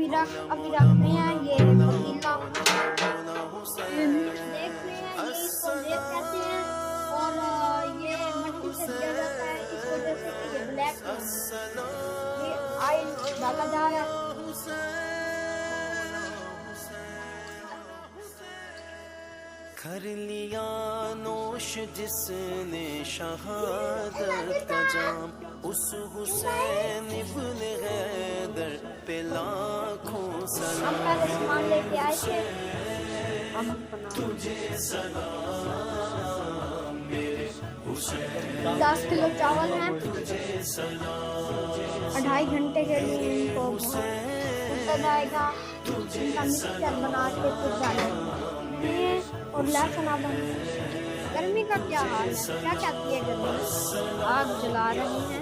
अभी रख रहे हैं ये पतीला देख रहे हैं, ये इसको रेत कहते हैं और ये मिट्टी से दिया जाता है इस वजह से कि ये ब्लैक ये ऑयल डाला जा रहा है। कर लिया नोश जिसने शहादत का जाम, उस हुसैन इब्न हैदर पे लाखों सलाम। हम पहले सामान लेके आए थे, हम तुझे सलाम मेरे हुसैन, 10 किलो चावल हैं, तुझे सलाम 2.5 घंटे के लिए इनको भूनना जाएगा। इनका मिक्सचर बना के फिर डालेंगे और लहसुन। अब गर्मी का क्या हाल है, क्या कहती है गर्मी, आग जला रही है।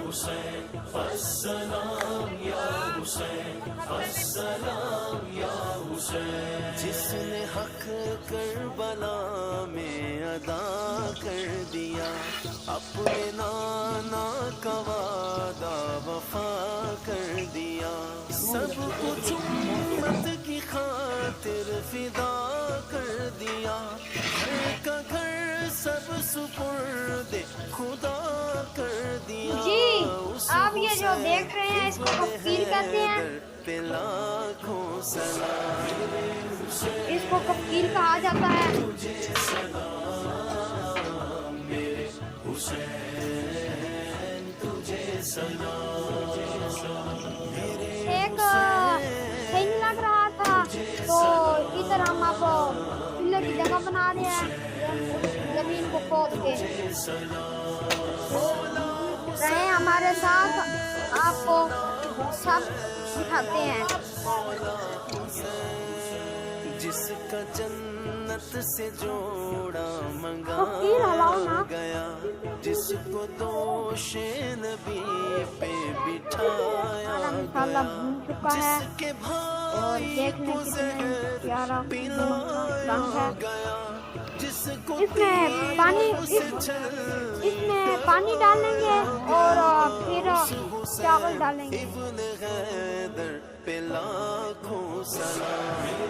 जिसने हक करबला में अदा कर दिया, अपने नाना का वादा वफा कर दिया, सब कुछ उम्मत की खातिर फिदा कर दिया, घर का घर सब सुपुर्द खुदा कर दिया। जी आप ये जो देख रहे हैं इसको कफ़ीर कहते हैं, इसको कफ़ीर कहा जाता है। एक सही नहीं लग रहा था तो इधर हम आप चूल्हे की जगह बना रहे हैं, जमीन को खोद के रहे हमारे साथ, आपको सब दिखाते हैं। जिसका जन्नत से जोड़ा मंगा गया, जिसको दोषे नबी पे बिठाया गया, जिसके भाई को ज़हर पिलाया गया, जिसको इसमें पानी डालेंगे और फिर चावल डालेंगे। इब्न हैदर पे लाखों सलाम,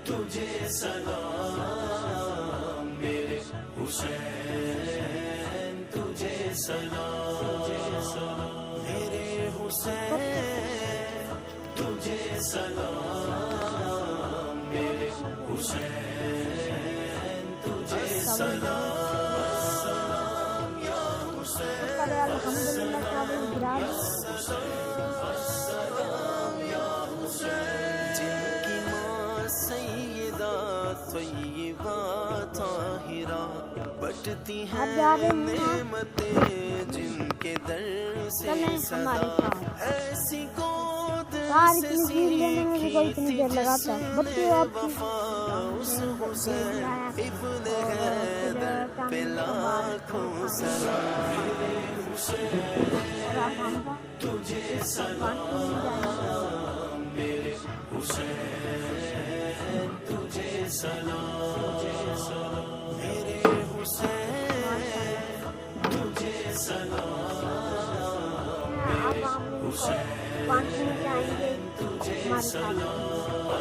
तुझे सलाम मेरे हुसैन, तुझे सलाम मेरे हुसैन, तुझे सलाम मेरे हुसैन, तुझे सलाम या हुसैन, अल्हम्दुलिल्लाह चावल गिरा जिनकी माँ सैयदा तय्यबा ताहिरा, बटती हैं नेमतें जिनके दर से सदा, ऐसी गोद से सीखी थी जिसने वफा, उस हुसैन इब्न हैदर पे लाखों सलाम, तुझे सलाम मेरे हुसैन, तुझे सलाम मेरे हुसैन, तुझे सलाम मेरे हुसैन, तुझे सलाम।